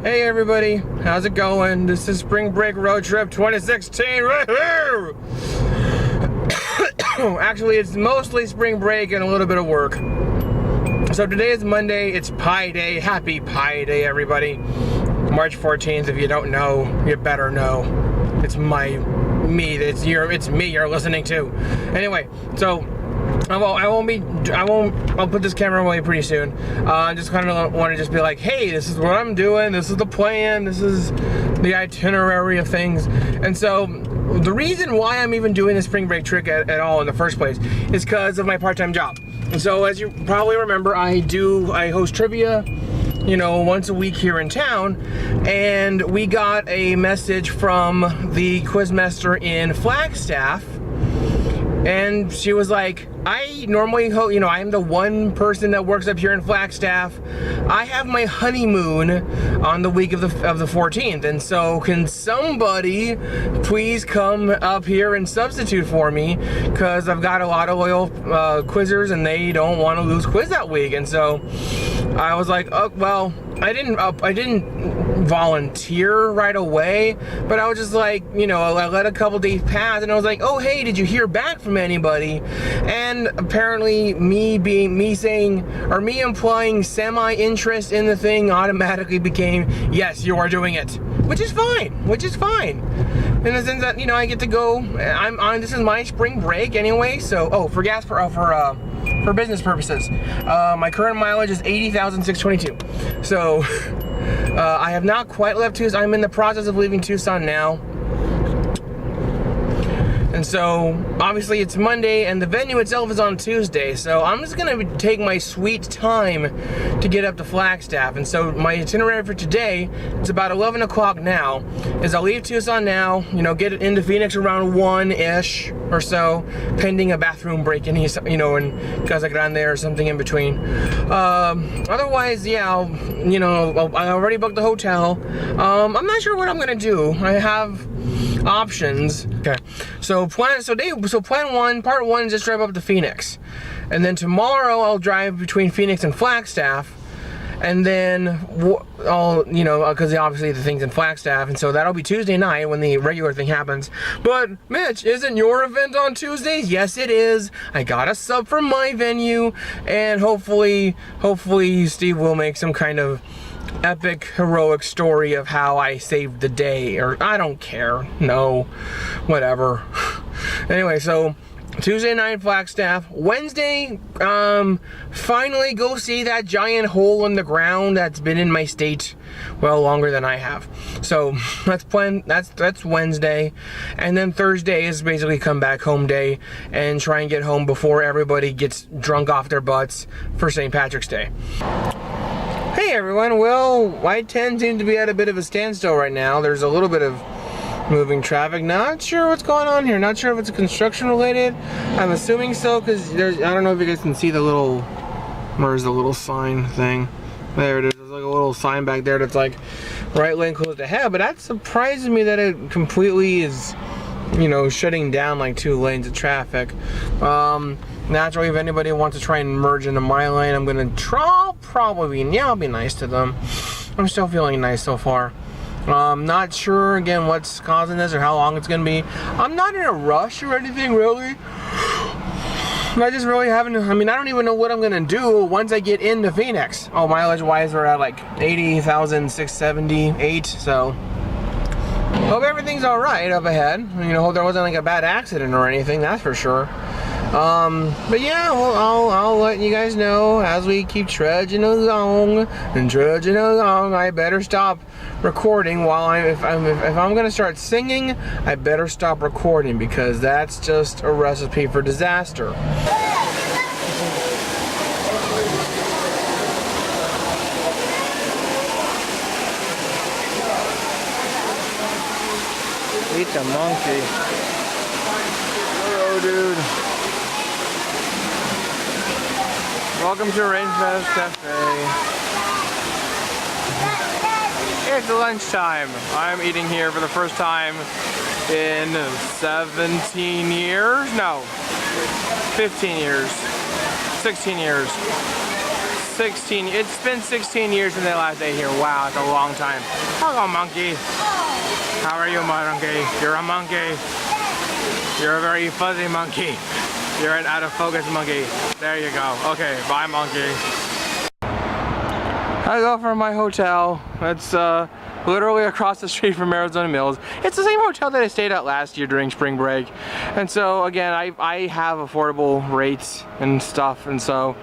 Hey everybody, how's it going? This is Spring Break Road Trip 2016. Woohoo! Actually, it's mostly spring break and a little bit of work. So today is Monday, it's Pi Day. Happy Pi Day, everybody. March 14th, if you don't know, you better know. It's me you're listening to. Anyway, so I'll put this camera away pretty soon. I just kind of want to just be like, hey, this is what I'm doing, this is the plan, this is the itinerary of things. And so the reason why I'm even doing the spring break trick at all in the first place is because of my part-time job. And so as you probably remember, I host trivia, you know, once a week here in town, and we got a message from the quizmaster in Flagstaff, and she was like, I normally, you know, I'm the one person that works up here in Flagstaff. I have my honeymoon on the week of the 14th, and so can somebody please come up here and substitute for me, because I've got a lot of loyal quizzers and they don't want to lose quiz that week. And so I was like, oh, well, I didn't volunteer right away, but I was just like, you know, I let a couple days pass and I was like, oh hey, did you hear back from anybody? And apparently me implying semi-interest in the thing automatically became, yes, you are doing it, which is fine. In the sense that, you know, I get to go, this is my spring break anyway, so, for business purposes, my current mileage is 80,622. So I have not quite left Tucson. I'm in the process of leaving Tucson now. And so, obviously it's Monday and the venue itself is on Tuesday, so I'm just gonna take my sweet time to get up to Flagstaff. And so my itinerary for today, it's about 11 o'clock now, is I'll leave Tucson now, you know, get into Phoenix around 1-ish or so, pending a bathroom break in, you know, and because I get on there or something in between. Otherwise, yeah, I already booked the hotel. I'm not sure what I'm gonna do. I have options. Okay, so part one is just drive up to Phoenix, and then tomorrow I'll drive between Phoenix and Flagstaff, and then because obviously the thing's in Flagstaff, and so that'll be Tuesday night when the regular thing happens. But Mitch, isn't your event on Tuesdays? Yes, it is. I got a sub from my venue, and hopefully Steve will make some kind of epic heroic story of how I saved the day, or I don't care, no, whatever. Anyway, so Tuesday night Flagstaff. Wednesday, finally go see that giant hole in the ground that's been in my state well longer than I have. So that's Wednesday. And then Thursday is basically come back home day and try and get home before everybody gets drunk off their butts for St. Patrick's Day. Hey everyone, well, I-10 seems to be at a bit of a standstill right now. There's a little bit of moving traffic. Not sure what's going on here. Not sure if it's construction related. I'm assuming so, because I don't know if you guys can see the little, where's the little sign thing? There it is. There's like a little sign back there that's like right lane closed ahead, but that surprises me that it completely is, you know, shutting down like 2 lanes of traffic. Naturally, if anybody wants to try and merge into my lane, I'm gonna I'll be nice to them. I'm still feeling nice so far. Not sure again what's causing this or how long it's gonna be. I'm not in a rush or anything really. I just really haven't, I don't even know what I'm gonna do once I get into Phoenix. Oh, mileage wise we're at like 80,678, so hope everything's alright up ahead. You know, hope there wasn't like a bad accident or anything, that's for sure. But yeah, well, I'll let you guys know as we keep trudging along. I better stop recording while if I'm gonna start singing, I better stop recording, because that's just a recipe for disaster. Eat the monkey. Hello, dude. Welcome to Rainfest Cafe. It's lunchtime. I'm eating here for the first time in 17 years? No, 15 years, 16 years. 16. It's been 16 years since I last ate here. Wow, it's a long time. Hello, monkey. How are you, monkey? You're a monkey. You're a very fuzzy monkey. You're an out of focus monkey. There you go. Okay, bye, monkey. I go from my hotel. It's literally across the street from Arizona Mills. It's the same hotel that I stayed at last year during spring break. And so again, I have affordable rates and stuff, and so,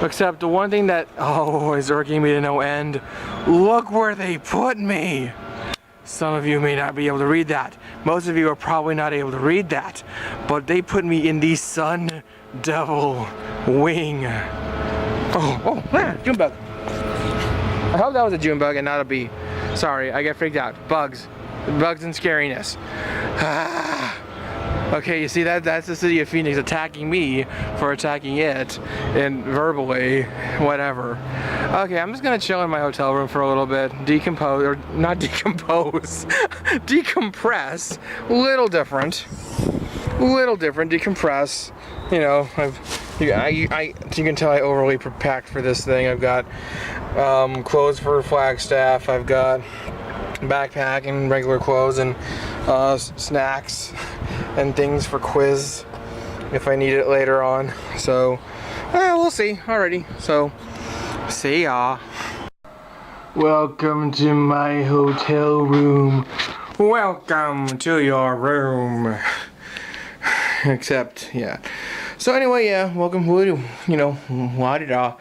except the one thing that, oh, is irking me to no end. Look where they put me. Some of you may not be able to read that. Most of you are probably not able to read that. But they put me in the Sun Devil Wing. Oh, June bug. I hope that was a June bug and not a bee. Sorry, I get freaked out. Bugs and scariness. Okay, you see that? That's the city of Phoenix attacking me for attacking it, and verbally, whatever. Okay, I'm just gonna chill in my hotel room for a little bit, decompose, or not decompose, decompress. Little different, decompress. You know, you can tell I overly packed for this thing. I've got clothes for Flagstaff. I've got backpack and regular clothes and snacks and things for quiz if I need it later on. So we'll see. Alrighty. So see ya. Welcome to my hotel room. Welcome to your room. Except, yeah. So anyway, yeah, welcome, you know, la-di-da.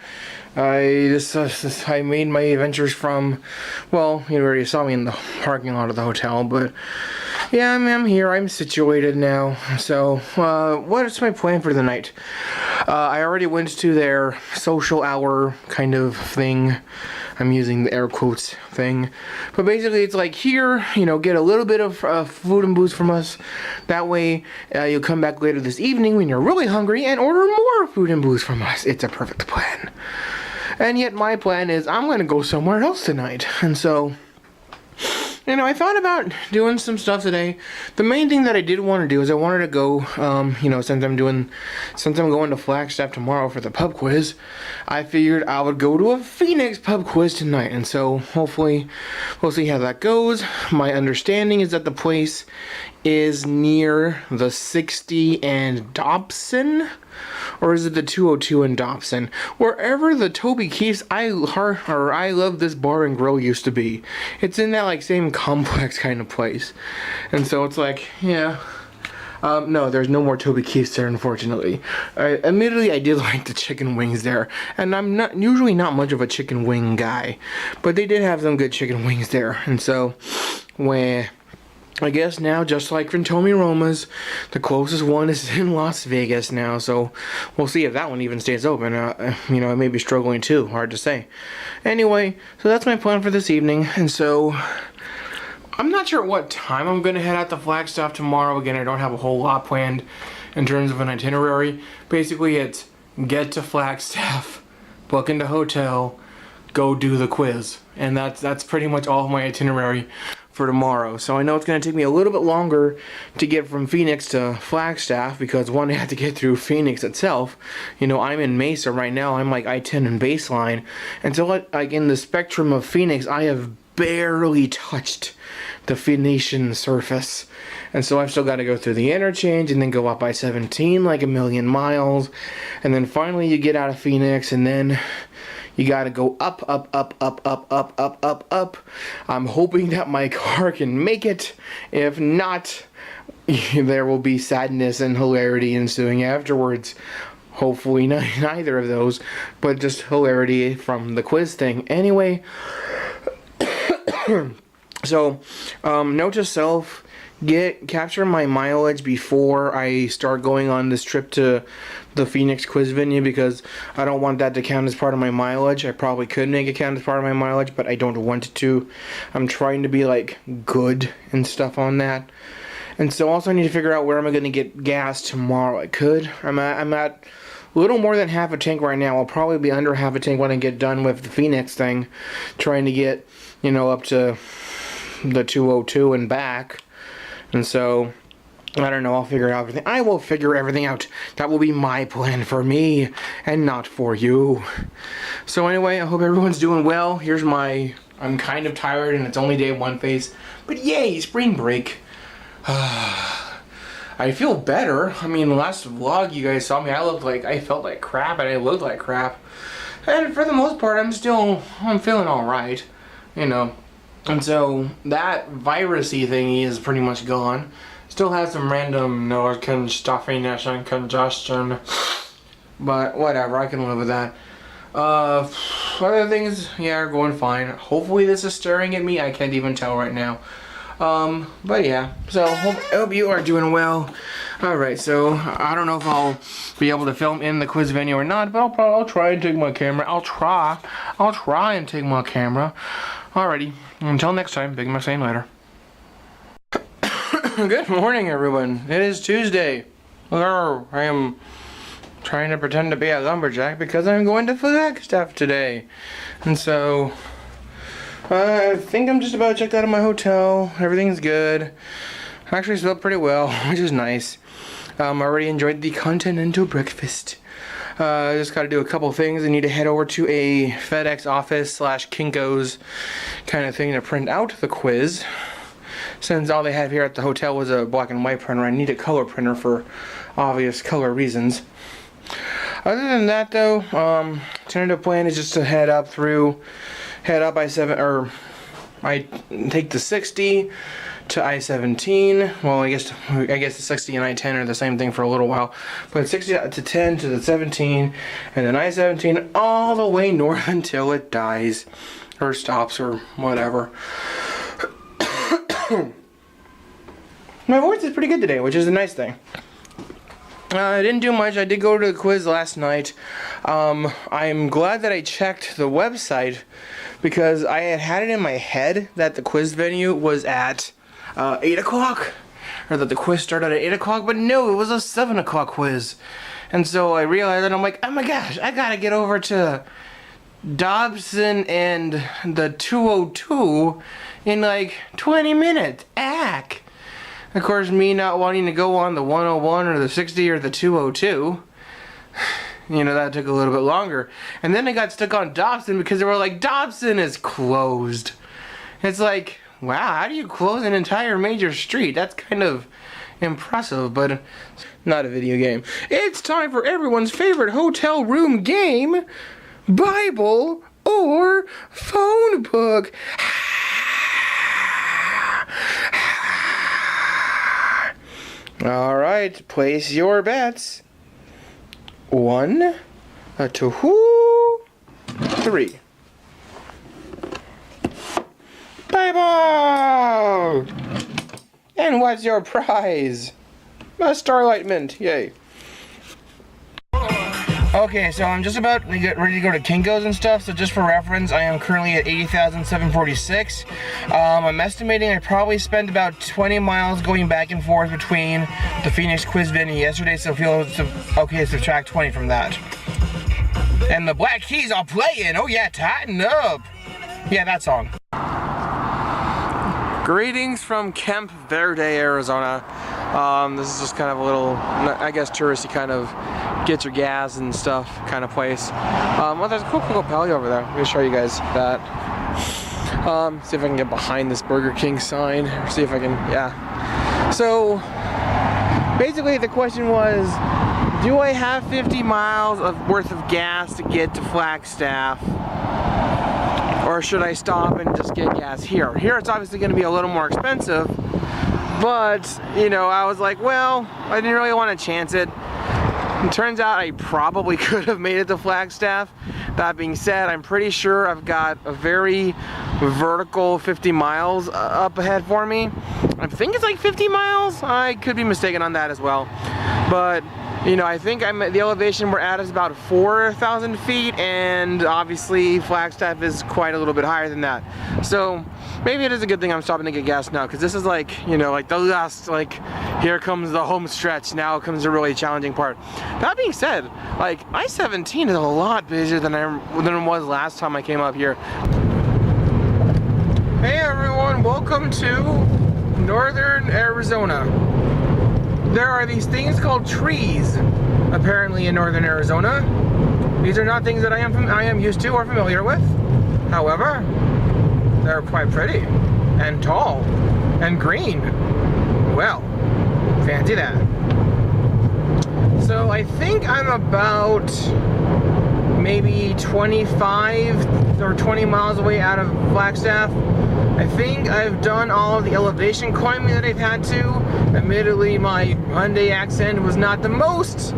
I made my adventures from, well, you already saw me in the parking lot of the hotel, but yeah, I'm here, I'm situated now. So, what is my plan for the night? I already went to their social hour kind of thing. I'm using the air quotes thing. But basically it's like here, you know, get a little bit of food and booze from us. That way you'll come back later this evening when you're really hungry and order more food and booze from us. It's a perfect plan. And yet my plan is I'm going to go somewhere else tonight. And so, you know, I thought about doing some stuff today. The main thing that I did want to do is I wanted to go, you know, since I'm going to Flagstaff tomorrow for the pub quiz, I figured I would go to a Phoenix pub quiz tonight. And so hopefully we'll see how that goes. My understanding is that the place is near the 60 and Dobson. Or is it the 202 in Dobson? Wherever the Toby Keith's I Love This Bar and Grill used to be. It's in that like same complex kind of place. And so it's like, yeah. No, there's no more Toby Keith's there, unfortunately. Admittedly, I did like the chicken wings there. And I'm usually not much of a chicken wing guy. But they did have some good chicken wings there. And so, I guess now, just like Ventomi Roma's, the closest one is in Las Vegas now, so we'll see if that one even stays open. You know, it may be struggling too, hard to say. Anyway, so that's my plan for this evening, and so I'm not sure what time I'm going to head out to Flagstaff tomorrow. Again, I don't have a whole lot planned in terms of an itinerary. Basically, it's get to Flagstaff, book into hotel, go do the quiz, and that's pretty much all of my itinerary for tomorrow. So I know it's going to take me a little bit longer to get from Phoenix to Flagstaff because one, I have to get through Phoenix itself. You know, I'm in Mesa right now. I'm like I-10 and Baseline, and so like in the spectrum of Phoenix, I have barely touched the Phoenician surface. And so I've still got to go through the interchange and then go up by 17 like a million miles, and then finally you get out of Phoenix, and then you gotta go up. I'm hoping that my car can make it. If not, there will be sadness and hilarity ensuing afterwards. Hopefully neither of those, but just hilarity from the quiz thing. Anyway, so, note to self, capture my mileage before I start going on this trip to the Phoenix quiz venue, because I don't want that to count as part of my mileage. I probably could make it count as part of my mileage, but I don't want it to. I'm trying to be like good and stuff on that. And so also I need to figure out where am I going to get gas tomorrow. I'm at a little more than half a tank right now. I'll probably be under half a tank when I get done with the Phoenix thing, trying to get, you know, up to the 202 and back. And so I don't know, I'll figure out everything. I will figure everything out. That will be my plan for me, and not for you. So anyway, I hope everyone's doing well. Here's my, I'm kind of tired and it's only day 1 face. But yay, spring break. I feel better. I mean, the last vlog you guys saw me, I felt like crap and I looked like crap. And for the most part, I'm feeling alright, you know. And so, that virus-y thingy is pretty much gone. Still has some random nose stuffiness and congestion. But whatever, I can live with that. Other things, yeah, are going fine. Hopefully this is staring at me. I can't even tell right now. But yeah, so hope you are doing well. Alright, so I don't know if I'll be able to film in the quiz venue or not, but I'll try and take my camera. I'll try and take my camera. Alrighty, until next time, Big Mac saying later. Good morning, everyone. It is Tuesday. I am trying to pretend to be a lumberjack because I'm going to Flagstaff today. And so I think I'm just about checked out of my hotel. Everything's good. Actually slept pretty well, which is nice. I already enjoyed the continental breakfast. I just got to do a couple things. I need to head over to a FedEx office / Kinko's kind of thing to print out the quiz. Since all they have here at the hotel was a black and white printer, I need a color printer for obvious color reasons. Other than that, though, tentative plan is just to head up I-7, or I take the 60 to I-17. Well, I guess the 60 and I-10 are the same thing for a little while, but 60 to 10 to the 17, and then I-17 all the way north until it dies or stops or whatever. My voice is pretty good today, which is a nice thing. I didn't do much. I did go to the quiz last night. I'm glad that I checked the website because I had it in my head that the quiz venue was at 8 o'clock, or that the quiz started at 8 o'clock, but no, it was a 7 o'clock quiz. And so I realized that I'm like, oh my gosh, I gotta get over to Dobson and the 202 in like 20 minutes. Ack. Of course, me not wanting to go on the 101 or the 60 or the 202, you know, that took a little bit longer. And then I got stuck on Dobson because they were like, Dobson is closed. It's like, wow, how do you close an entire major street? That's kind of impressive, but not a video game. It's time for everyone's favorite hotel room game, Bible or phone book. Alright, place your bets. 1, 2, 3. Bible! And what's your prize? A Starlight Mint, yay. Okay, so I'm just about to get ready to go to Kinko's and stuff, so just for reference, I am currently at 80,746. I'm estimating I probably spent about 20 miles going back and forth between the Phoenix quiz venue yesterday, so feel okay to subtract 20 from that. And the Black Keys are playing, oh yeah, tighten up! Yeah, that song. Greetings from Camp Verde, Arizona. This is just kind of a little, I guess, touristy kind of get your gas and stuff kind of place. Well, there's a cool Palio over there. I'm gonna show you guys that. See if I can get behind this Burger King sign. See if I can, yeah. So, basically the question was, do I have 50 miles worth of gas to get to Flagstaff? Or should I stop and just get gas here? Here it's obviously going to be a little more expensive, but, you know, I was like, well, I didn't really want to chance it. It turns out I probably could have made it to Flagstaff. That being said, I'm pretty sure I've got a very vertical 50 miles up ahead for me. I think it's like 50 miles. I could be mistaken on that as well. But, you know, I think the elevation we're at is about 4,000 feet, and obviously Flagstaff is quite a little bit higher than that. So maybe it is a good thing I'm stopping to get gas now, because this is like, you know, like the last, like, here comes the home stretch. Now comes the really challenging part. That being said, like, I-17 is a lot busier than it was last time I came up here. Hey everyone, welcome to Northern Arizona. there are these things called trees, apparently in northern Arizona. These are not things that I am used to or familiar with. However, they're quite pretty and tall and green. Well, fancy that. So I think I'm about maybe 25 or 20 miles away out of Flagstaff. I think I've done all of the elevation climbing that I've had to. Admittedly, my Hyundai accent was not the most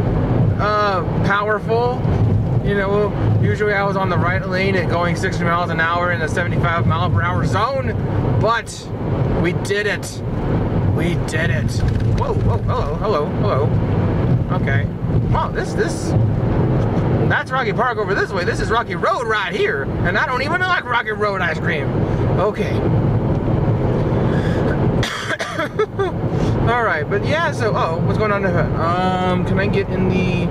powerful. You know, usually I was on the right lane at going 60 miles an hour in the 75 mile per hour zone, but we did it. We did it. Whoa, whoa, hello, hello, hello. Okay. Wow, that's Rocky Park over this way. This is Rocky Road right here. And I don't even like Rocky Road ice cream. Okay. Alright, but yeah, so, what's going on there? Can I get in the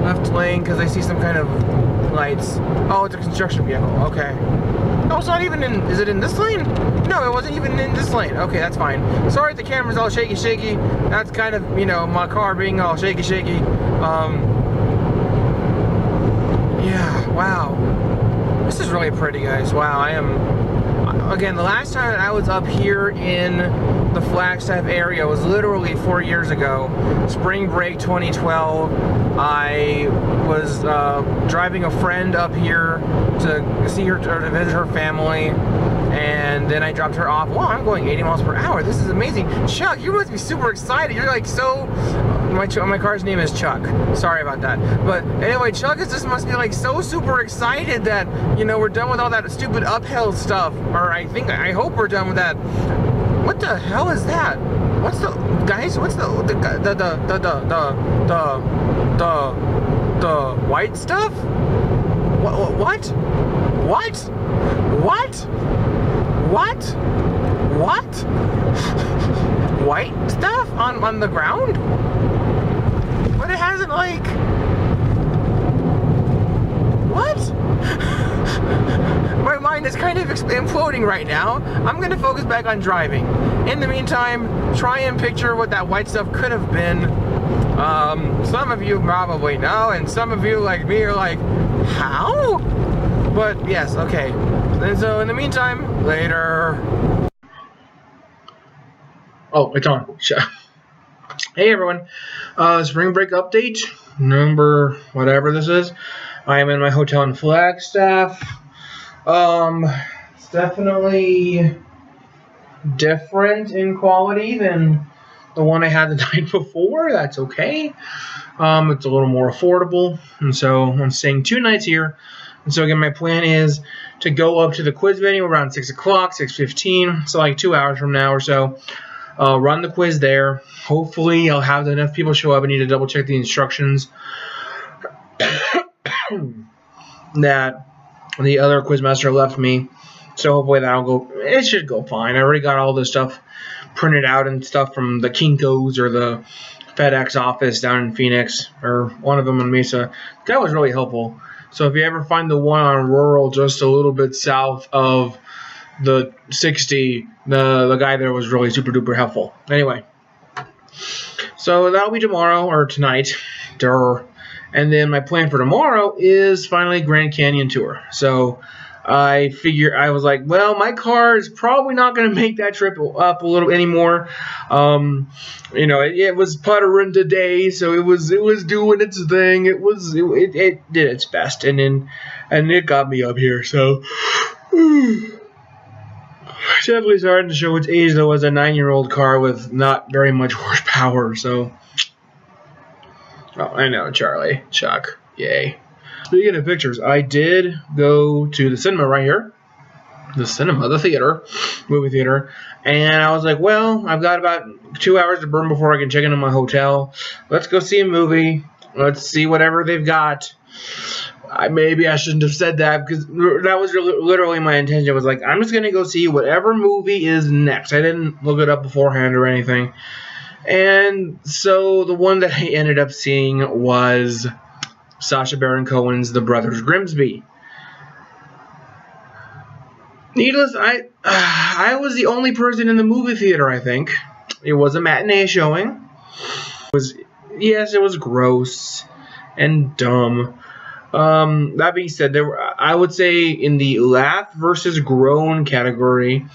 left lane? Because I see some kind of lights. Oh, it's a construction vehicle. Okay. Oh, it's not even in, is it in this lane? No, it wasn't even in this lane. Okay, that's fine. Sorry if the camera's all shaky. That's kind of, you know, my car being all shaky. Yeah, wow. This is really pretty, guys. Wow, again, the last time that I was up here in the Flagstaff area was literally 4 years ago. Spring break 2012. I was driving a friend up here to see her, or to visit her family, and then I dropped her off. Wow, I'm going 80 miles per hour. This is amazing. Chuck, you must be super excited. You're like so... My car's name is Chuck. Sorry about that. But anyway, Chuck must be like so super excited that, you know, we're done with all that stupid uphill stuff. Or I hope we're done with that. What the hell is that? What's the white stuff? What? White stuff on the ground? But it hasn't, like... What? My mind is kind of imploding right now. I'm gonna focus back on driving. In the meantime, try and picture what that white stuff could have been. Some of you probably know, and some of you, like me, are like, how? But yes, okay. And so in the meantime, later. Oh, it's on. Hey everyone, spring break update, number whatever this is. I am in my hotel in Flagstaff. It's definitely different in quality than the one I had the night before. That's okay. It's a little more affordable, and so I'm staying 2 nights here. And so again, my plan is to go up to the quiz venue around 6 o'clock, 6:15, so like 2 hours from now or so. Run the quiz there. Hopefully, I'll have enough people show up. I need to double check the instructions that the other quizmaster left me. So hopefully that'll go. It should go fine. I already got all this stuff printed out and stuff from the Kinko's or the FedEx office down in Phoenix, or one of them in Mesa. That was really helpful. So if you ever find the one on rural just a little bit south of the 60, the guy there was really super duper helpful. Anyway, so that'll be tomorrow or tonight. And then my plan for tomorrow is finally Grand Canyon tour. So I was like, well, my car is probably not going to make that trip up a little anymore. You know, it was puttering today, so it was doing its thing. It did its best, and it got me up here. So. Definitely starting to show its age, though, as a 9-year-old car with not very much horsepower, so... Oh, I know, Charlie. Chuck. Yay. Speaking of pictures, I did go to the cinema right here. The theater. Movie theater. And I was like, well, I've got about 2 hours to burn before I can check into my hotel. Let's go see a movie. Let's see whatever they've got. Maybe I shouldn't have said that, because that was literally my intention. It was like, I'm just going to go see whatever movie is next. I didn't look it up beforehand or anything. And so the one that I ended up seeing was Sacha Baron Cohen's The Brothers Grimsby. Needless, I was the only person in the movie theater, I think. It was a matinee showing. Yes, it was gross and dumb. That being said, I would say in the laugh versus groan category,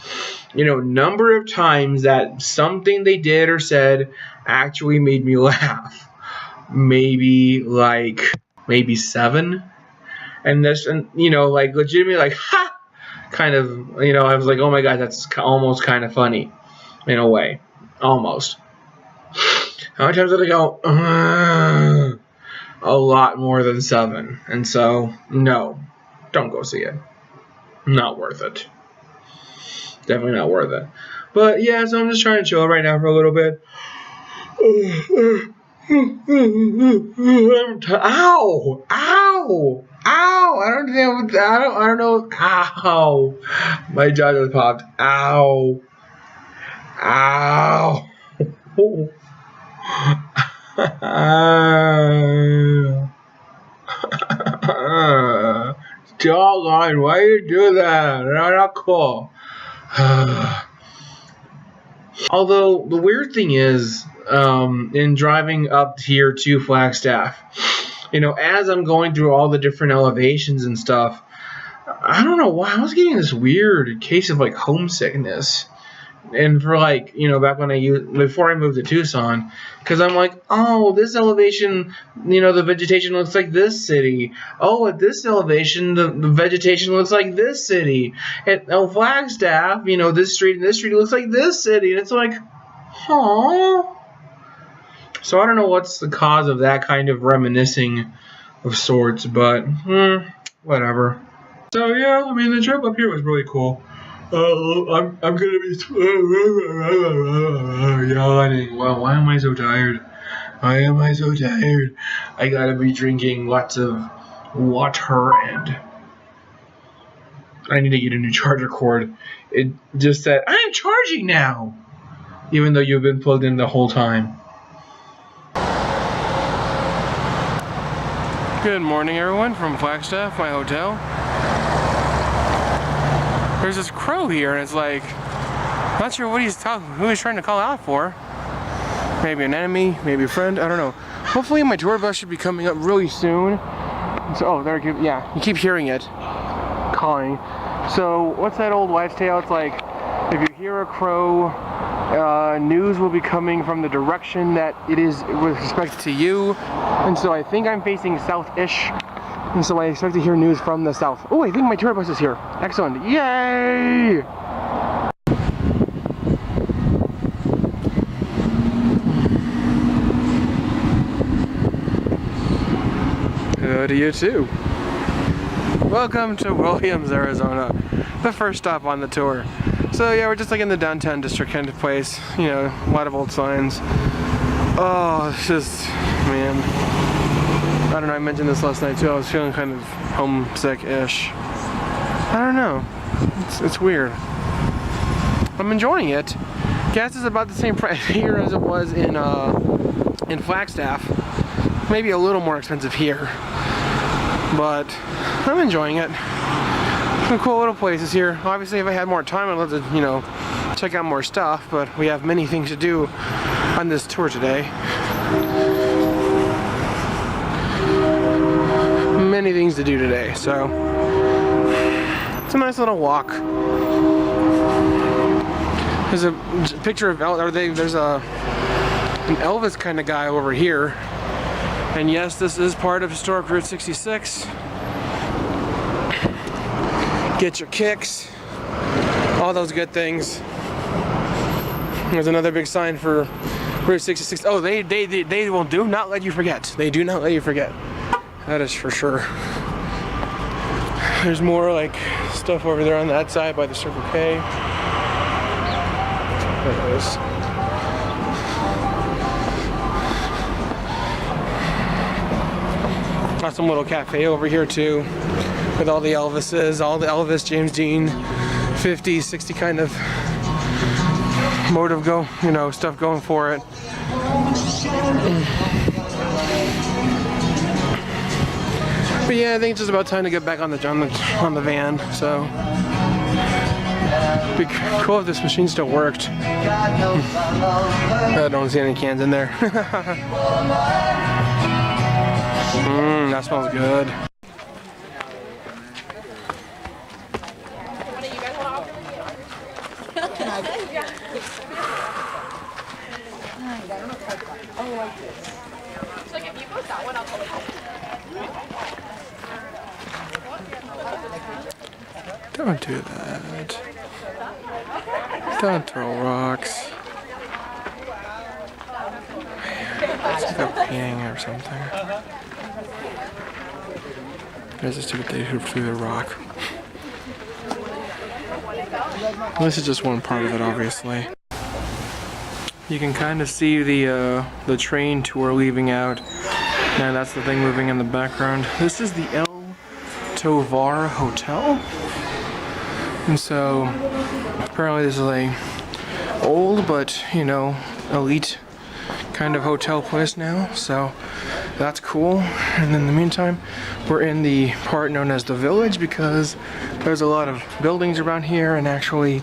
number of times that something they did or said actually made me laugh. Maybe 7. And like legitimately like, ha! Kind of, I was like, oh my god, that's almost kind of funny. In a way. Almost. How many times did I go, a lot more than 7. And so, no. Don't go see it. Not worth it. Definitely not worth it. But yeah, so I'm just trying to chill right now for a little bit. Ow! Ow! Ow! I don't know. Ow! My jaw just popped. Ow! Ow! Doggone, why you do that? Not cool. Although the weird thing is, in driving up here to Flagstaff, as I'm going through all the different elevations and stuff, I don't know why I was getting this weird case of like homesickness. And for back when before I moved to Tucson, because I'm like, oh, this elevation, the vegetation looks like this city. Oh, at this elevation, the vegetation looks like this city. At Flagstaff, this street and this street looks like this city. And it's like, huh. So I don't know what's the cause of that kind of reminiscing of sorts, but whatever. So yeah, the trip up here was really cool. I'm gonna be yawning. Wow, why am I so tired? Why am I so tired? I gotta be drinking lots of water, and I need to get a new charger cord. It just said, I'm charging now! Even though you've been plugged in the whole time. Good morning, everyone, from Flagstaff, my hotel. There's this crow here, and it's like, I'm not sure who he's trying to call out for. Maybe an enemy, maybe a friend, I don't know. Hopefully my tour bus should be coming up really soon. So, you keep hearing it calling. So, what's that old wives' tale? It's like, if you hear a crow, news will be coming from the direction that it is with respect to you. And so I think I'm facing south-ish. And so I expect to hear news from the south. Oh, I think my tour bus is here. Excellent. Yay! Hello to you too. Welcome to Williams, Arizona. The first stop on the tour. So yeah, we're just like in the downtown district kind of place. A lot of old signs. Oh, it's just, man. I don't know, I mentioned this last night too, I was feeling kind of homesick-ish. I don't know, it's weird. I'm enjoying it. Gas is about the same price here as it was in Flagstaff. Maybe a little more expensive here. But I'm enjoying it. Some cool little places here. Obviously if I had more time I'd love to, check out more stuff, but we have many things to do on this tour today. Many things to do today, so it's a nice little walk. There's a picture of there's an Elvis kind of guy over here, and yes, this is part of historic Route 66. Get your kicks, all those good things. There's another big sign for Route 66. Oh, they will do not let you forget. They do not let you forget. That is for sure. There's more like stuff over there on that side by the Circle K. There it is. Got some little cafe over here too, with all the Elvises, all the Elvis, James Dean, 50, 60 kind of motive stuff going for it. But yeah, I think it's just about time to get back on the van, so It'd be cool if this machine still worked. I don't see any cans in there. That smells good. Don't do that. Don't throw rocks. Let's go peeing or something. There's a stupid dude who threw the rock. This is just one part of it, obviously. You can kind of see the train tour leaving out, and that's the thing moving in the background. This is the El Tovar Hotel, and so apparently this is a old but, you know, elite kind of hotel place now, so that's cool. And in the meantime, we're in the part known as the Village because there's a lot of buildings around here, and actually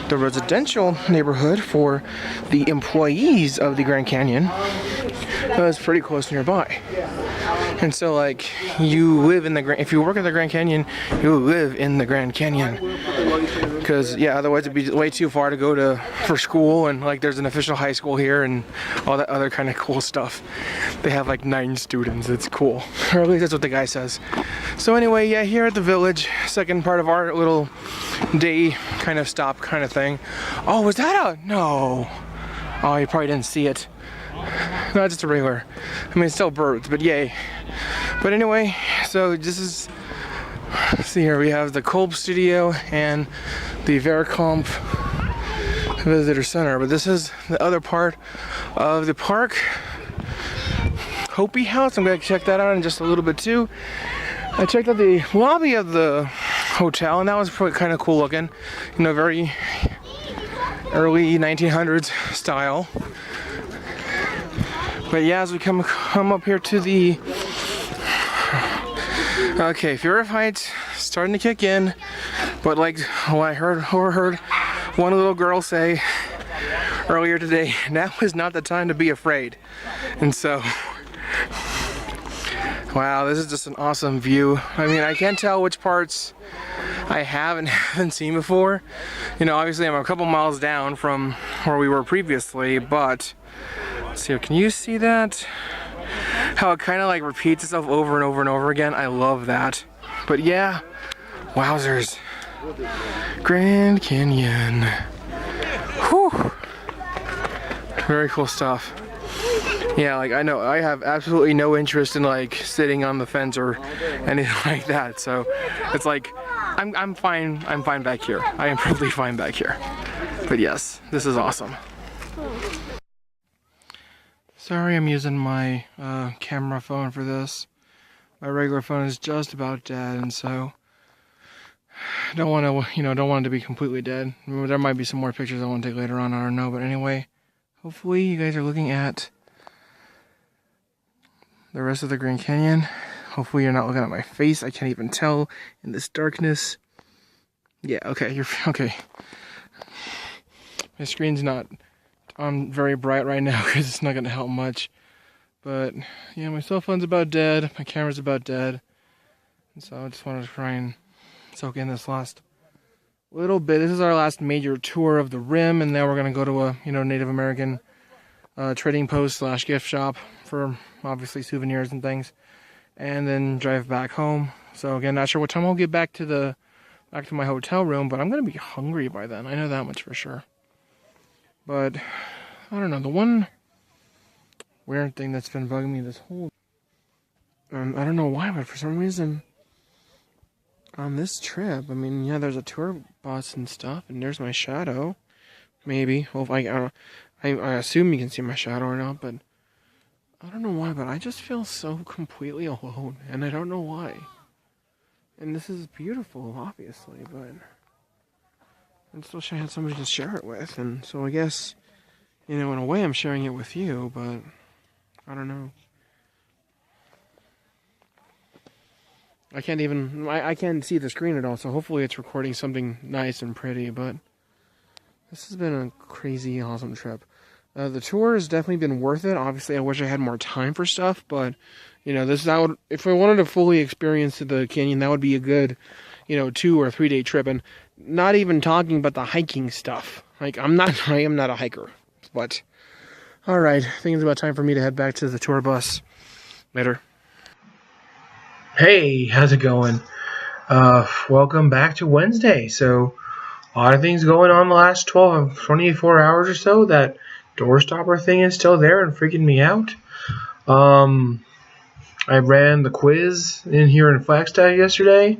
the residential neighborhood for the employees of the Grand Canyon is pretty close nearby. And so, like, you live in the if you work at the Grand Canyon, you live in the Grand Canyon. Because, yeah, otherwise it'd be way too far to go to for school, and like there's an official high school here and all that other kind of cool stuff. They have like 9 students. It's cool. Or at least that's what the guy says. So anyway, yeah, here at the Village, second part of our little day kind of stop kind of thing. Oh, was that a no? Oh, you probably didn't see it. No, just a regular. I mean, it's still birds, but yay. But anyway, so this is, see here, we have the Kolb Studio and the Verkamp Visitor Center. But this is the other part of the park. Hopi House, I'm gonna check that out in just a little bit too. I checked out the lobby of the hotel, and that was probably kind of cool looking. You know, very early 1900s style. But yeah, as we come up here to the, okay, Fear of Heights starting to kick in, but like I overheard one little girl say earlier today, now is not the time to be afraid. And so, wow, this is just an awesome view. I mean, I can't tell which parts I haven't seen before. You know, obviously I'm a couple miles down from where we were previously, but let's see, can you see that? How it kind of like repeats itself over and over and over again. I love that. But yeah, wowzers. Grand Canyon. Whew. Very cool stuff. Yeah, like I know I have absolutely no interest in like sitting on the fence or anything like that. So it's like I'm fine back here. I am perfectly fine back here. But yes, this is awesome. Sorry, I'm using my camera phone for this. My regular phone is just about dead, and so I don't want to, you know, don't want it to be completely dead. There might be some more pictures I want to take later on. I don't know, but anyway, hopefully you guys are looking at the rest of the Grand Canyon. Hopefully you're not looking at my face. I can't even tell in this darkness. Yeah, okay, you're okay. My screen's not very bright right now because it's not going to help much. But yeah, my cell phone's about dead. My camera's about dead. And so I just wanted to try and soak in this last little bit. This is our last major tour of the Rim, and now we're going to go to a, you know, Native American trading post / gift shop for obviously souvenirs and things, and then drive back home. So again, not sure what time I'll get back to my hotel room, but I'm going to be hungry by then. I know that much for sure. But I don't know, the one weird thing that's been bugging me this whole I don't know why, but for some reason on this trip, I mean, yeah, there's a tour bus and stuff, and there's my shadow. Maybe. Well, I don't know. I assume you can see my shadow or not, but I don't know why, but I just feel so completely alone, and I don't know why. And this is beautiful, obviously, but I just wish I had somebody to share it with. And so I guess, you know, in a way I'm sharing it with you, but I don't know. I can't see the screen at all, so hopefully it's recording something nice and pretty, but this has been a crazy awesome trip. The tour has definitely been worth it. Obviously, I wish I had more time for stuff, but you know, if I wanted to fully experience the canyon, that would be a good, 2 or 3 day trip, and not even talking about the hiking stuff. Like, I am not a hiker, but all right, I think it's about time for me to head back to the tour bus. Later. Hey, how's it going? Welcome back to Wednesday. So, a lot of things going on the last 24 hours or so. That door stopper thing is still there and freaking me out. I ran the quiz in here in Flagstaff yesterday.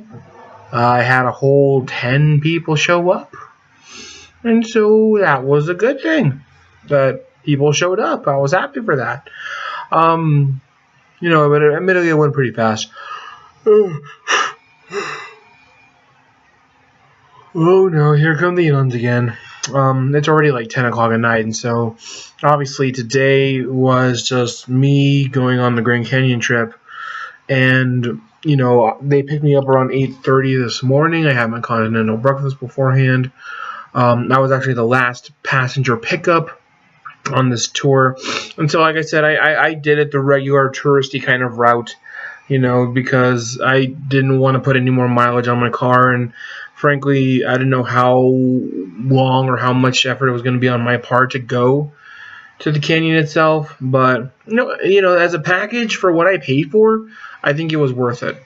I had a whole 10 people show up. And so that was a good thing that people showed up. I was happy for that. But admittedly it went pretty fast. Oh no, here come the yawns again. It's already like 10 o'clock at night, and so obviously today was just me going on the Grand Canyon trip, and they picked me up around 8:30 this morning. I had my continental breakfast beforehand. I was actually the last passenger pickup on this tour, and so like I said, I did it the regular touristy kind of route, because I didn't want to put any more mileage on my car, and frankly, I didn't know how long or how much effort it was going to be on my part to go to the canyon itself. But as a package for what I paid for, I think it was worth it.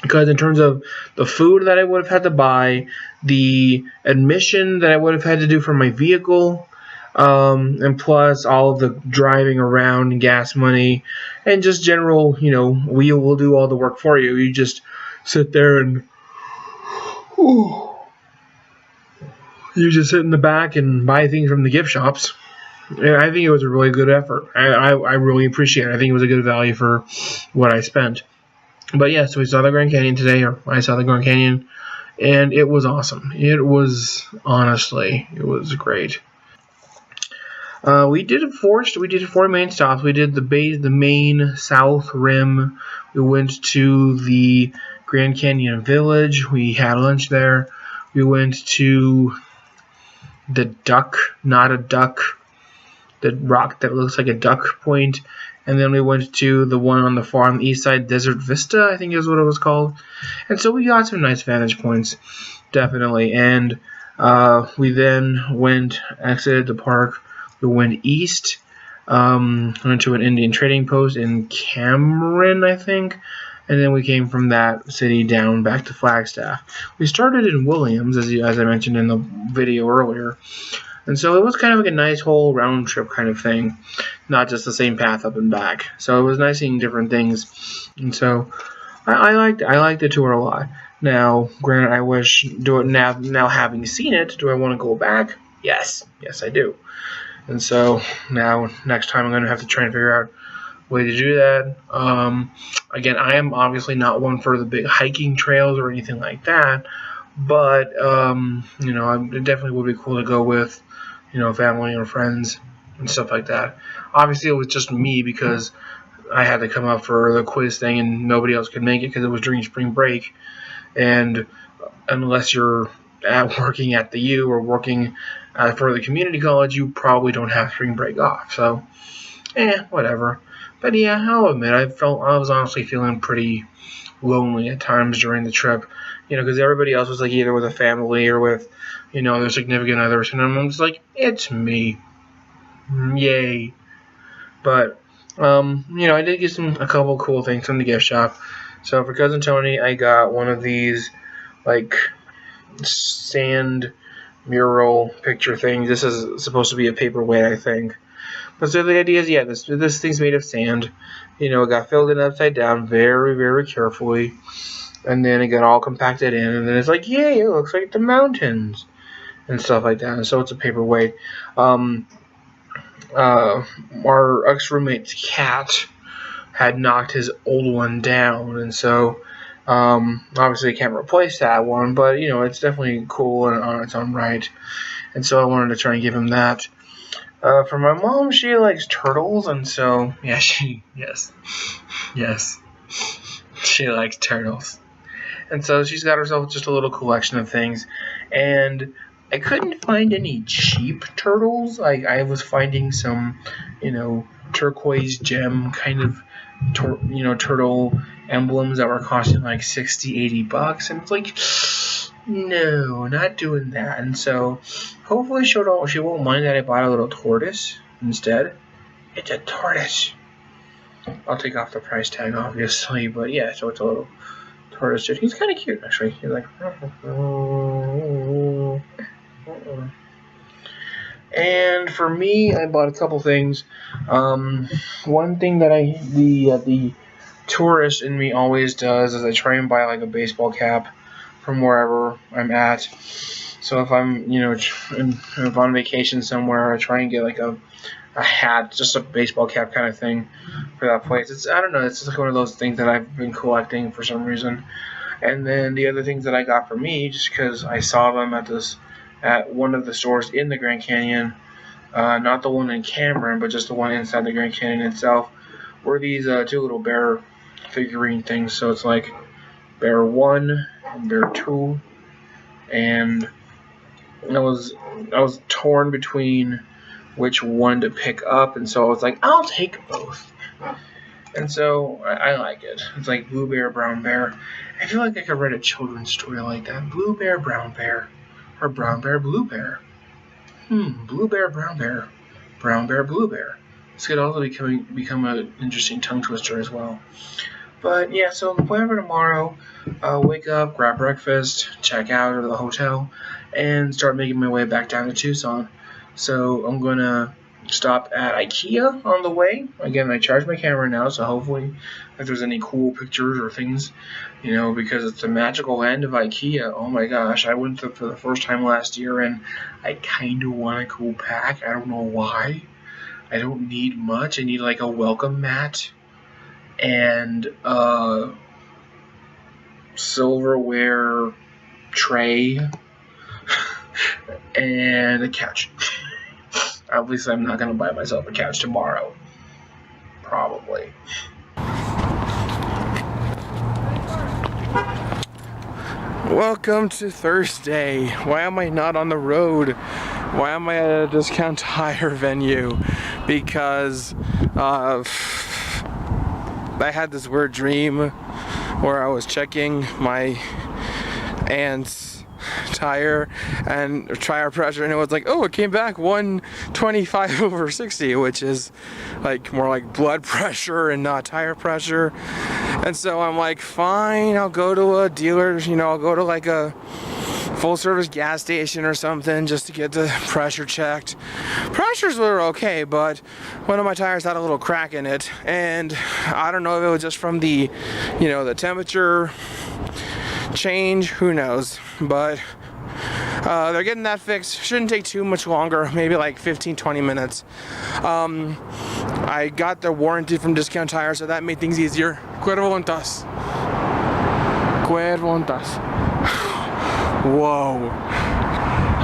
Because in terms of the food that I would have had to buy, the admission that I would have had to do for my vehicle, and plus all of the driving around and gas money, and just general, we will do all the work for you. You just sit there and you just sit in the back and buy things from the gift shops. And I think it was a really good effort. I really appreciate it. I think it was a good value for what I spent. But yeah, so we saw the Grand Canyon today, or I saw the Grand Canyon, and it was awesome. It was great. We did 4 main stops. We did the main south rim. We went to the Grand Canyon Village. We had lunch there. We went to the duck, not a duck, the rock that looks like a duck point. And then we went to the one on the far on the east side, Desert Vista, I think is what it was called. And so we got some nice vantage points, definitely. And we then exited the park. We went east, went to an Indian trading post in Cameron, I think. And then we came from that city down back to Flagstaff. We started in Williams, as I mentioned in the video earlier. And so it was kind of like a nice whole round trip kind of thing, not just the same path up and back. So it was nice seeing different things. And so I liked the tour a lot. Now, granted, I wish now having seen it, do I want to go back? Yes, I do. And so now next time I'm going to have to try and figure out a way to do that. Again, I am obviously not one for the big hiking trails or anything like that, but it definitely would be cool to go with family or friends and stuff like that. Obviously, it was just me because I had to come up for the quiz thing and nobody else could make it because it was during spring break. And unless you're working at the U or working for the community college, you probably don't have spring break off. So, whatever. But yeah, I'll admit, I was honestly feeling pretty lonely at times during the trip, because everybody else was like either with a family or with, their significant others, and I'm just like, it's me, yay. But I did get a couple cool things from the gift shop. So for Cousin Tony, I got one of these like sand mural picture things. This is supposed to be a paperweight, I think. But so the idea is, this thing's made of sand. It got filled in upside down very, very carefully. And then it got all compacted in. And then it's like, yay, it looks like the mountains. And stuff like that. And so it's a paperweight. Our ex-roommate's cat had knocked his old one down. And so, obviously I can't replace that one. But, it's definitely cool on its own right. And so I wanted to try and give him that. For my mom, she likes turtles, and so, yes, she likes turtles. And so she's got herself just a little collection of things. And I couldn't find any cheap turtles. I was finding some, turquoise gem kind of, turtle emblems that were costing like $60-80. And it's like, no, not doing that. And so hopefully she won't mind that I bought a little tortoise instead. It's a tortoise. I'll take off the price tag, obviously, but yeah, so it's a little tortoise dude. He's kind of cute, actually. He's like, and for me, I bought a couple things. One thing that the tourist in me always does is I try and buy like a baseball cap from wherever I'm at. So if I'm, if on vacation somewhere, I try and get like a hat, just a baseball cap kind of thing for that place. I don't know, it's just like one of those things that I've been collecting for some reason. And then the other things that I got for me, just because I saw them at one of the stores in the Grand Canyon, not the one in Cameron, but just the one inside the Grand Canyon itself, were these two little bear figurine things. So it's like Bear 1 and Bear 2, and I was torn between which one to pick up, and so I was like, I'll take both. And so I like it. It's like Blue Bear, Brown Bear. I feel like I could write a children's story like that. Blue Bear, Brown Bear, or Brown Bear, Blue Bear. Blue Bear, Brown Bear, Brown Bear, Blue Bear. This could also become an interesting tongue twister as well. But yeah, so the plan for tomorrow, wake up, grab breakfast, check out of the hotel, and start making my way back down to Tucson. So I'm going to stop at IKEA on the way. Again, I charged my camera now, so hopefully if there's any cool pictures or things, because it's the magical land of IKEA. Oh my gosh, I went for the first time last year, and I kind of want a cool pack. I don't know why. I don't need much. I need like a welcome mat and a silverware tray and a couch. Obviously, I'm not going to buy myself a couch tomorrow. Probably. Welcome to Thursday. Why am I not on the road? Why am I at a discount tire venue? Because I had this weird dream where I was checking my aunt's tire pressure, and it was like, oh, it came back 125/60, which is like more like blood pressure and not tire pressure. And so I'm like, fine, I'll go to a dealer, I'll go to like a full service gas station or something just to get the pressure checked. Pressures were okay, but one of my tires had a little crack in it, and I don't know if it was just from the the temperature change, who knows, but they're getting that fixed. Shouldn't take too much longer, maybe like 15-20 minutes. I got the warranty from Discount Tire, so that made things easier. Cuervo Ontas. Whoa.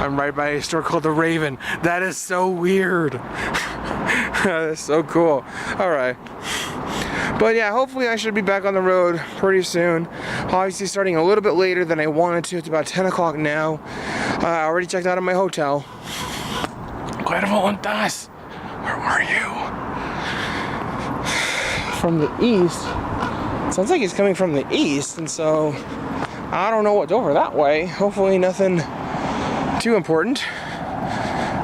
I'm right by a store called The Raven. That is so weird. That is so cool. Alright. But yeah, hopefully I should be back on the road pretty soon. Obviously starting a little bit later than I wanted to. It's about 10 o'clock now. I already checked out of my hotel. Cuervo Ontas. Where are you? From the east. Sounds like he's coming from the east, and so I don't know what's over that way. Hopefully nothing too important.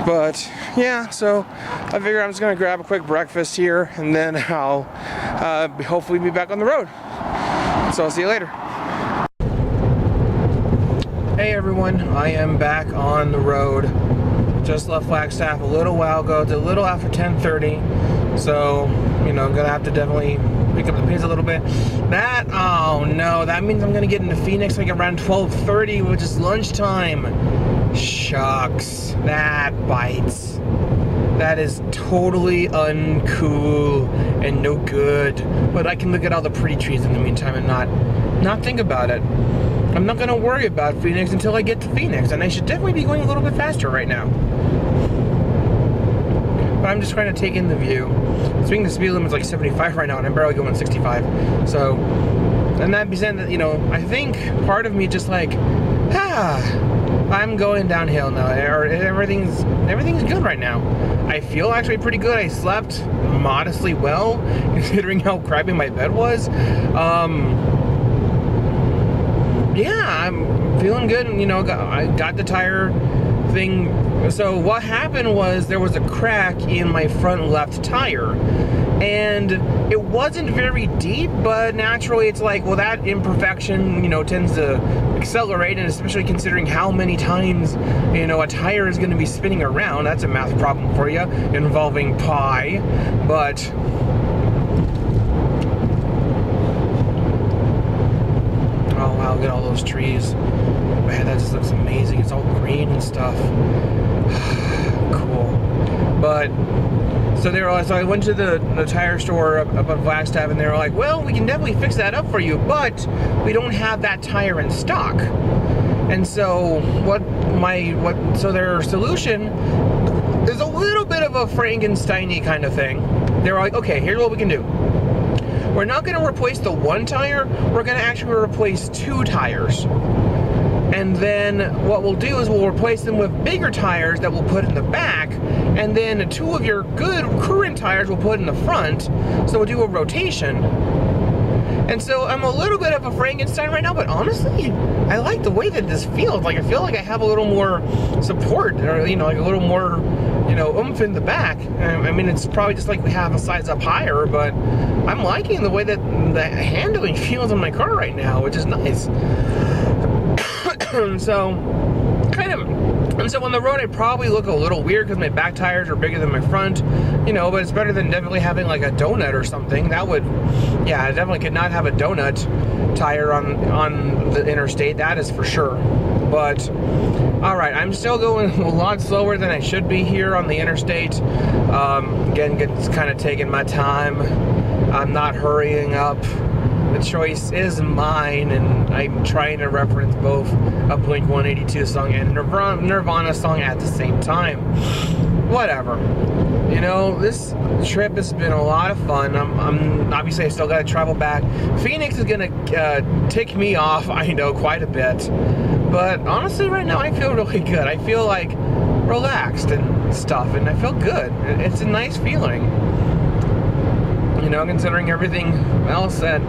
But yeah, so I figure I'm just gonna grab a quick breakfast here, and then I'll hopefully be back on the road. So I'll see you later. Hey everyone, I am back on the road. Just left Flagstaff a little while ago. It's a little after 10:30, so I'm gonna have to definitely pick up the pace a little bit. Oh no, that means I'm gonna get into Phoenix like around 12:30, which is lunchtime. Shucks, that bites. That is totally uncool and no good. But I can look at all the pretty trees in the meantime and not think about it. I'm not gonna worry about Phoenix until I get to Phoenix, and I should definitely be going a little bit faster right now. But I'm just trying to take in the view. Speaking the speed limit's like 75 right now, and I'm barely going 65. So and that being said, that, you know, I think part of me just like, I'm going downhill now. Everything's good right now. I feel actually pretty good. I slept modestly well, considering how crappy my bed was. Yeah, I'm feeling good. And, you know, I got the tire thing. So what happened was there was a crack in my front left tire. And it wasn't very deep, but naturally it's like, well, that imperfection, you know, tends to accelerate, and especially considering how many times, you know, a tire is going to be spinning around. That's a math problem for you, involving pi. But oh wow, look at all those trees. Man, that just looks amazing. It's all green and stuff. Cool. But so I went to the tire store up at Flagstaff, and they were like, well, we can definitely fix that up for you, but we don't have that tire in stock. And so so their solution is a little bit of a Frankenstein-y kind of thing. They were like, okay, here's what we can do. We're not going to replace the one tire, we're going to actually replace 2 tires. And then what we'll do is we'll replace them with bigger tires that we'll put in the back, and then 2 of your good current tires we'll put in the front, so we'll do a rotation. And so I'm a little bit of a Frankenstein right now, but honestly, I like the way that this feels. Like, I feel like I have a little more support, or, you know, like a little more, you know, oomph in the back. I mean, it's probably just like we have a size up higher, but I'm liking the way that the handling feels in my car right now, which is nice. So on the road I probably look a little weird because my back tires are bigger than my front, you know, but it's better than definitely having like a donut or something. That would, yeah, I definitely could not have a donut tire on the interstate, that is for sure. But alright, I'm still going a lot slower than I should be here on the interstate. Again, it's kind of taking my time. I'm not hurrying up. The choice is mine, and I'm trying to reference both a Blink-182 song and Nirvana song at the same time. Whatever. You know, this trip has been a lot of fun. I'm obviously I still got to travel back. Phoenix is gonna tick me off, I know, quite a bit. But honestly, right now I feel really good. I feel like relaxed and stuff, and I feel good. It's a nice feeling. You know, considering everything else that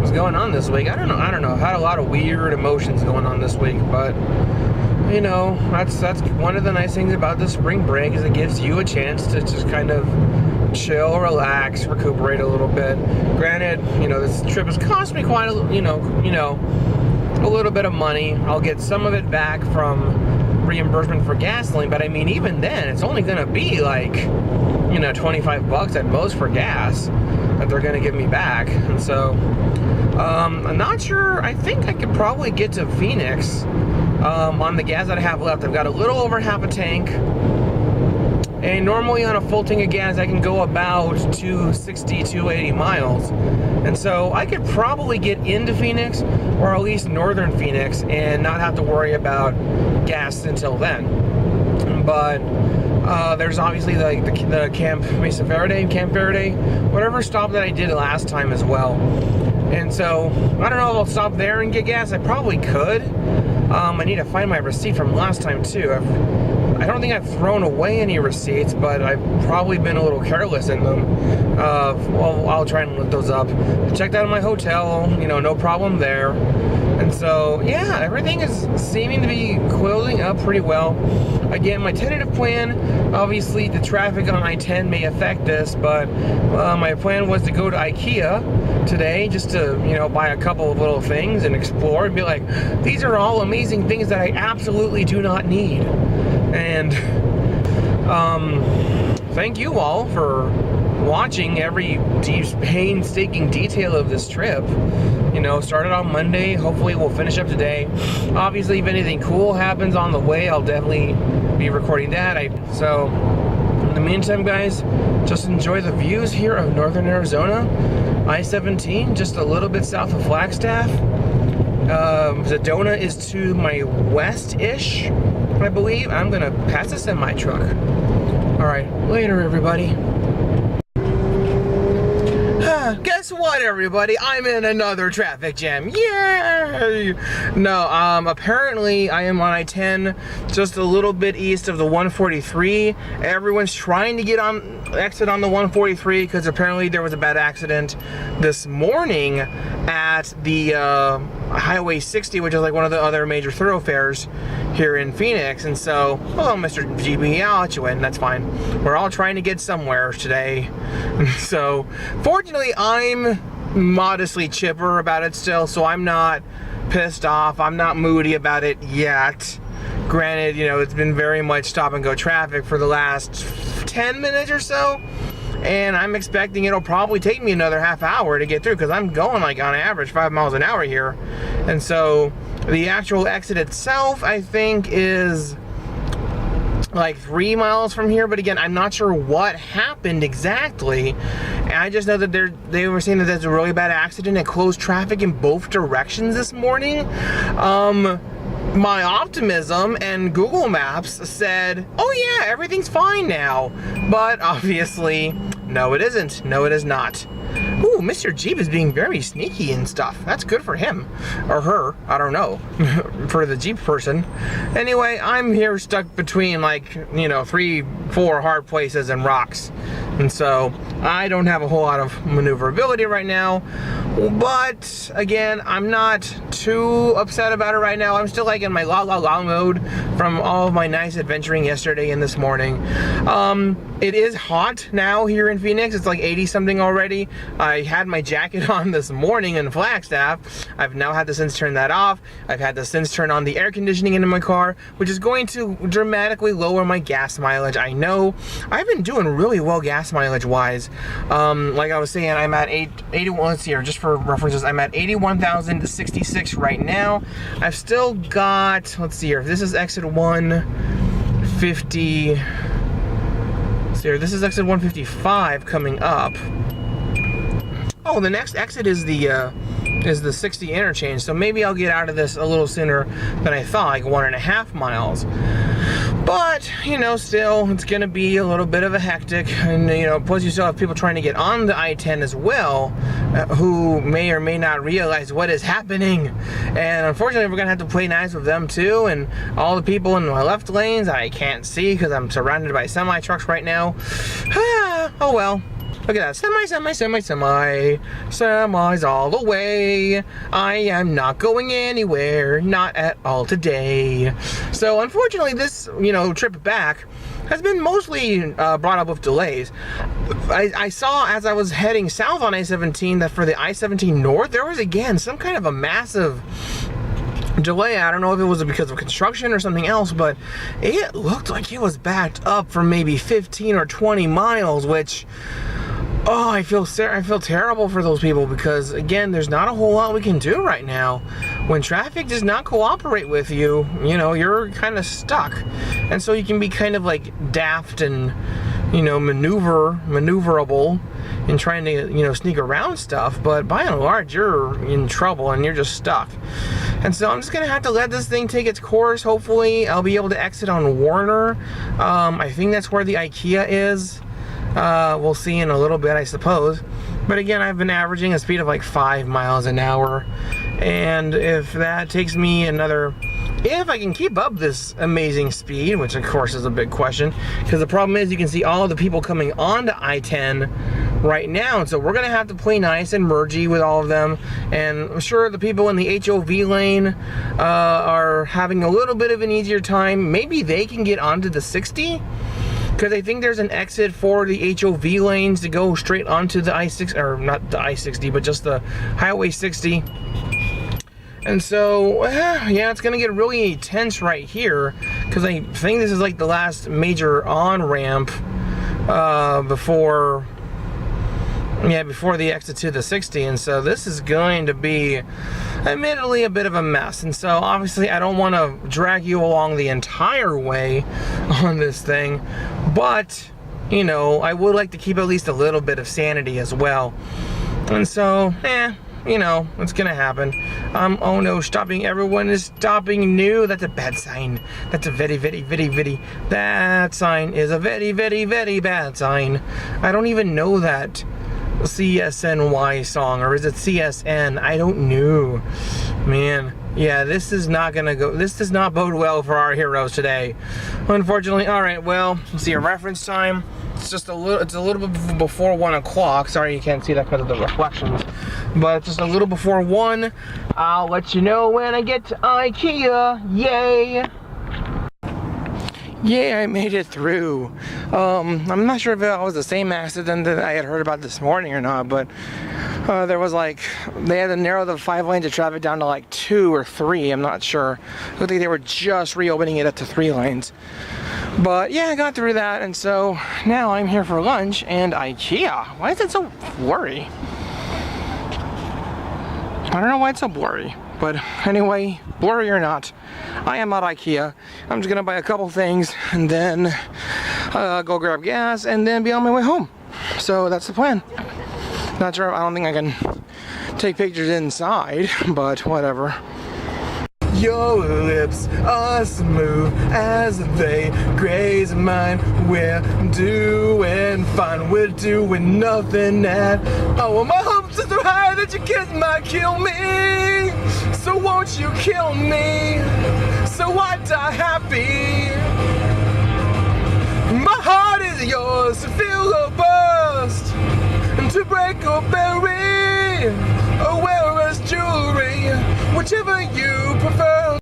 was going on this week. I don't know. I've had a lot of weird emotions going on this week, but you know, that's one of the nice things about the spring break, is it gives you a chance to just kind of chill, relax, recuperate a little bit. Granted, you know, this trip has cost me quite a, you know, a little bit of money. I'll get some of it back from reimbursement for gasoline, but I mean, even then, it's only gonna be like, you know, 25 bucks at most for gas that they're gonna give me back. And so I'm not sure. I think I could probably get to Phoenix on the gas that I have left. I've got a little over half a tank, and normally on a full tank of gas I can go about 260, 280 miles. And so I could probably get into Phoenix, or at least northern Phoenix, and not have to worry about gas until then. But there's obviously the Camp Faraday, whatever stop that I did last time as well. And so I don't know if I'll stop there and get gas. I probably could. I need to find my receipt from last time too. I don't think I've thrown away any receipts, but I've probably been a little careless in them. Well, I'll try and look those up. Checked out of my hotel, you know, no problem there. And so, yeah, everything is seeming to be closing up pretty well. Again, my tentative plan, obviously the traffic on I-10 may affect this, but my plan was to go to IKEA today just to, you know, buy a couple of little things and explore and be like, these are all amazing things that I absolutely do not need. And thank you all for watching every painstaking detail of this trip. You know, started on Monday, hopefully we'll finish up today. Obviously, if anything cool happens on the way, I'll definitely be recording that. So in the meantime, guys, just enjoy the views here of northern Arizona. I-17, just a little bit south of Flagstaff. Sedona is to my west-ish, I believe. I'm gonna pass a semi-truck. All right, later, everybody. Guess guess what, everybody? I'm in another traffic jam. Yay! No, apparently I am on I-10, just a little bit east of the 143. Everyone's trying to get on exit on the 143 because apparently there was a bad accident this morning at the Highway 60, which is like one of the other major thoroughfares here in Phoenix. And so, hello, Mr. GB, I'll let you in. That's fine. We're all trying to get somewhere today. So, fortunately, I'm modestly chipper about it still, so I'm not pissed off. I'm not moody about it yet. Granted, you know, it's been very much stop and go traffic for the last 10 minutes or so, and I'm expecting it'll probably take me another half hour to get through because I'm going like on average 5 miles an hour here. And so the actual exit itself, I think, is like 3 miles from here, but again, I'm not sure what happened exactly. And I just know that they were saying that there's a really bad accident and closed traffic in both directions this morning. My optimism and Google Maps said, oh yeah, everything's fine now. But obviously, no it isn't. No it is not. Ooh, Mr. Jeep is being very sneaky and stuff. That's good for him. Or her, I don't know. For the Jeep person. Anyway, I'm here stuck between like, you know, 3-4 hard places and rocks. And so, I don't have a whole lot of maneuverability right now. But, again, I'm not too upset about it right now. I'm still like in my la la la mode from all of my nice adventuring yesterday and this morning. It is hot now here in Phoenix. It's like 80 something already. I had my jacket on this morning in Flagstaff. I've now had to since turn that off. I've had to since turn on the air conditioning in my car, which is going to dramatically lower my gas mileage. I know I've been doing really well gas mileage wise. Like I was saying, I'm at 81, let's see here, just for references, I'm at 81,066 right now. I've still got, let's see here, this is exit 150. This is exit 155 coming up. Oh, the next exit is the 60 interchange, so maybe I'll get out of this a little sooner than I thought, like 1.5 miles. But, you know, still, it's gonna be a little bit of a hectic, and, you know, plus you still have people trying to get on the I-10 as well, who may or may not realize what is happening. And unfortunately, we're gonna have to play nice with them too, and all the people in my left lanes I can't see because I'm surrounded by semi-trucks right now. Oh well. Look at that, semis all the way. I am not going anywhere, not at all today. So unfortunately, this, you know, trip back has been mostly brought up with delays. I saw as I was heading south on I-17 that for the I-17 North, there was again some kind of a massive delay. I don't know if it was because of construction or something else, but it looked like it was backed up for maybe 15 or 20 miles, which, oh, I feel terrible for those people because, again, there's not a whole lot we can do right now. When traffic does not cooperate with you, you know, you're kind of stuck. And so you can be kind of like daft and, you know, maneuverable in trying to, you know, sneak around stuff. But by and large, you're in trouble and you're just stuck. And so I'm just going to have to let this thing take its course. Hopefully, I'll be able to exit on Warner. I think that's where the IKEA is. We'll see in a little bit, I suppose. But again, I've been averaging a speed of like 5 miles an hour. And if that takes me another, if I can keep up this amazing speed, which of course is a big question, because the problem is you can see all the people coming onto I-10 right now, and so we're gonna have to play nice and mergy with all of them. And I'm sure the people in the HOV lane are having a little bit of an easier time. Maybe they can get onto the 60, because I think there's an exit for the HOV lanes to go straight onto the I-60, or not the I-60, but just the Highway 60. And so, yeah, it's gonna get really tense right here, because I think this is like the last major on-ramp before the exit to the 60. And so this is going to be, admittedly, a bit of a mess. And so obviously I don't want to drag you along the entire way on this thing, but, you know, I would like to keep at least a little bit of sanity as well. And so, you know, it's gonna happen. Oh no, stopping, everyone is stopping new. That's a bad sign. That's a very, very, very, very, that sign is a very, very, very bad sign. I don't even know that CSNY song, or is it CSN? I don't know. Man, yeah, this is not gonna go. This does not bode well for our heroes today, unfortunately. All right, well, let's see, a reference time. It's just a little. It's a little bit before 1 o'clock. Sorry, you can't see that because of the reflections, but just a little before 1. I'll let you know when I get to IKEA. Yay! Yeah, I made it through. I'm not sure if it was the same accident that I had heard about this morning or not, but there was like, they had to narrow the 5 lanes of traffic down to like 2 or 3, I'm not sure. I think they were just reopening it up to 3 lanes. But yeah, I got through that, and so now I'm here for lunch and IKEA. Why is it so blurry? I don't know why it's so blurry. But anyway, blurry or not, I am at IKEA. I'm just gonna buy a couple things and then go grab gas and then be on my way home. So that's the plan. Not sure, I don't think I can take pictures inside, but whatever. Your lips are smooth as they graze mine. We're doing fine, we're doing nothing at all. My hopes are so high that your kiss might kill me. So won't you kill me, so I die happy. My heart is yours to feel or burst, and to break or bury, or wear as jewelry, whichever you prefer.